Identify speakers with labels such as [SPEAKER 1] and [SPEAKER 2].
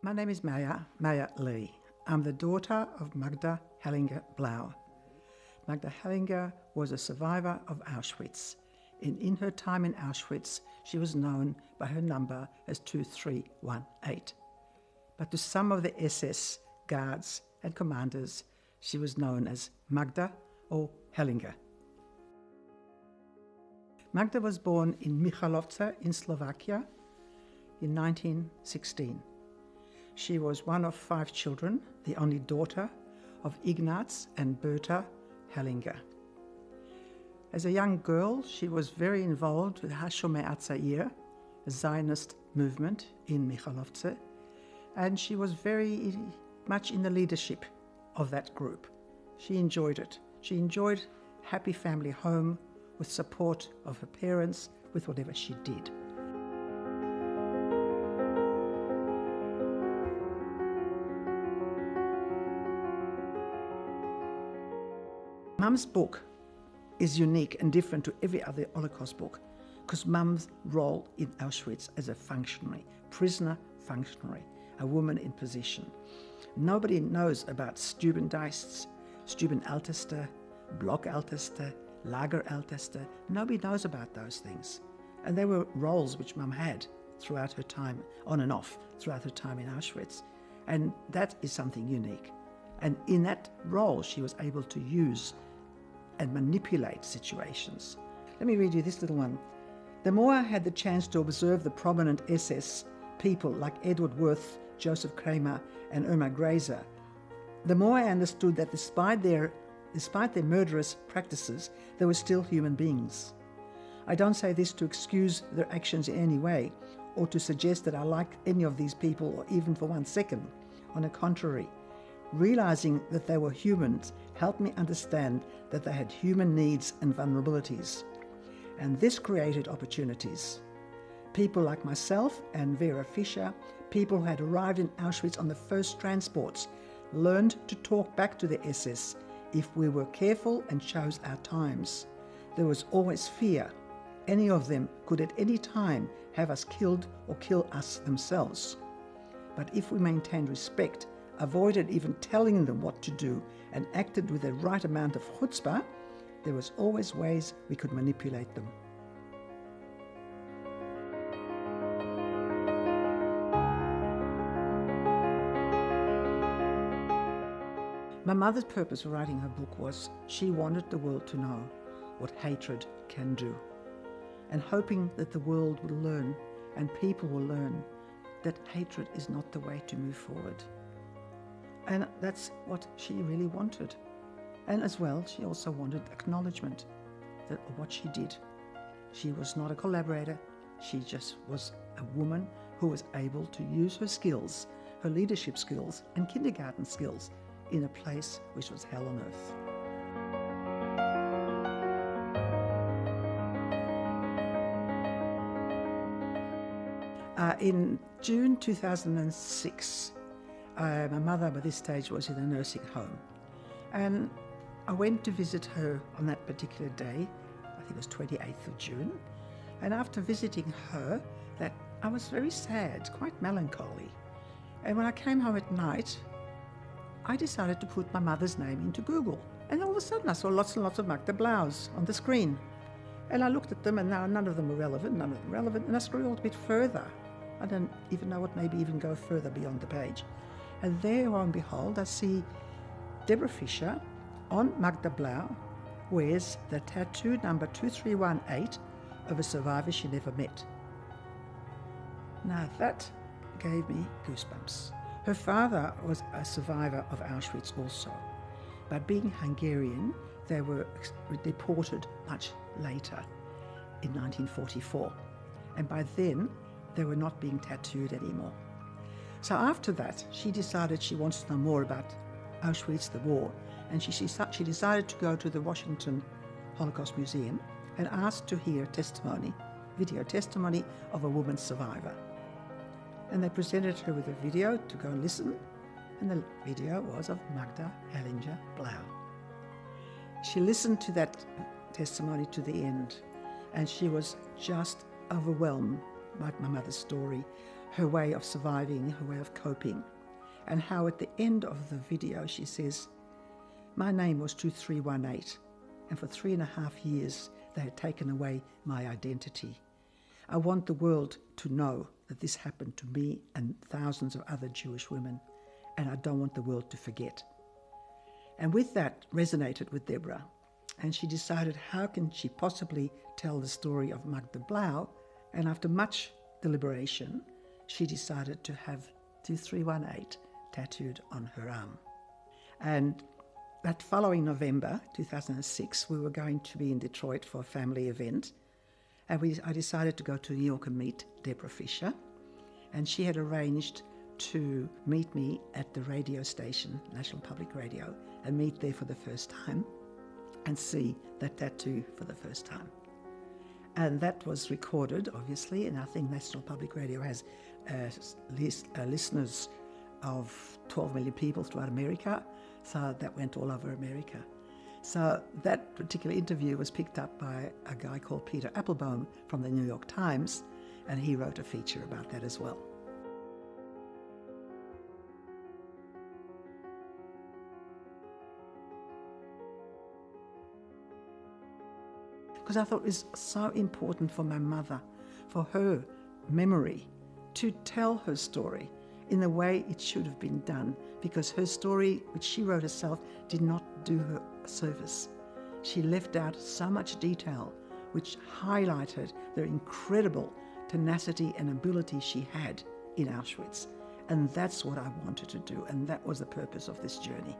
[SPEAKER 1] My name is Maya Lee. I'm the daughter of Magda Hellinger Blau. Magda Hellinger was a survivor of Auschwitz. In her time in Auschwitz, she was known by her number as 2318. But to some of the SS guards and commanders, she was known as Magda or Hellinger. Magda was born in Michalovce in Slovakia in 1916. She was one of 5 children, the only daughter of Ignaz and Berta Hellinger. As a young girl, she was very involved with Hashomei Atzair, a Zionist movement in Michalovce, and she was very much in the leadership of that group. She enjoyed it. She enjoyed happy family home with support of her parents with whatever she did. Mum's book is unique and different to every other Holocaust book because Mum's role in Auschwitz as a functionary, prisoner functionary, a woman in position. Nobody knows about Stubendienst, Stubenälteste, Blockälteste, Lagerälteste. Nobody knows about those things. And they were roles which Mum had throughout her time, on and off, throughout her time in Auschwitz. And that is something unique. And in that role, she was able to use and manipulate situations. Let me read you this little one. The more I had the chance to observe the prominent SS people like Edward Worth, Joseph Kramer, and Irma Grazer, the more I understood that despite their murderous practices, they were still human beings. I don't say this to excuse their actions in any way, or to suggest that I like any of these people, or even for 1 second. On the contrary, realizing that they were humans helped me understand that they had human needs and vulnerabilities. And this created opportunities. People like myself and Vera Fischer, people who had arrived in Auschwitz on the first transports, learned to talk back to the SS if we were careful and chose our times. There was always fear. Any of them could at any time have us killed or kill us themselves. But if we maintained respect, avoided even telling them what to do, and acted with the right amount of chutzpah, there was always ways we could manipulate them. My mother's purpose for writing her book was she wanted the world to know what hatred can do, and hoping that the world will learn and people will learn that hatred is not the way to move forward. And that's what she really wanted. And as well, she also wanted acknowledgement of what she did. She was not a collaborator. She just was a woman who was able to use her skills, her leadership skills and kindergarten skills in a place which was hell on earth. In June 2006, my mother by this stage was in a nursing home, and I went to visit her on that particular day. I think it was 28th of June, and after visiting her, I was very sad, quite melancholy. And when I came home at night, I decided to put my mother's name into Google, and all of a sudden I saw lots and lots of Magda Blaus on the screen, and I looked at them, and now none of them were relevant, and I scrolled a bit further. I don't even know what, maybe even go further beyond the page. And there, lo and behold, I see Deborah Fischer on Magda Blau wears the tattoo number 2318 of a survivor she never met. Now that gave me goosebumps. Her father was a survivor of Auschwitz also, but being Hungarian, they were deported much later in 1944. And by then, they were not being tattooed anymore. So after that, she decided she wants to know more about Auschwitz, the war, and she decided to go to the Washington Holocaust Museum and asked to hear testimony, video testimony of a woman survivor. And they presented her with a video to go and listen, and the video was of Magda Hellinger Blau. She listened to that testimony to the end, and she was just overwhelmed by my mother's story, her way of surviving, her way of coping, and how at the end of the video she says, "My name was 2318, and for 3.5 years they had taken away my identity. I want the world to know that this happened to me and thousands of other Jewish women, and I don't want the world to forget." And with that resonated with Deborah, and she decided how can she possibly tell the story of Magda Blau, and after much deliberation, she decided to have 2318 tattooed on her arm. And that following November 2006, we were going to be in Detroit for a family event, and I decided to go to New York and meet Deborah Fisher, and she had arranged to meet me at the radio station, National Public Radio, and meet there for the first time and see that tattoo for the first time. And that was recorded, obviously, and I think National Public Radio has listeners of 12 million people throughout America, so that went all over America. So that particular interview was picked up by a guy called Peter Applebaum from the New York Times, and he wrote a feature about that as well. Because I thought it was so important for my mother, for her memory, to tell her story in the way it should have been done, because her story, which she wrote herself, did not do her service. She left out so much detail, which highlighted the incredible tenacity and ability she had in Auschwitz. And that's what I wanted to do, and that was the purpose of this journey.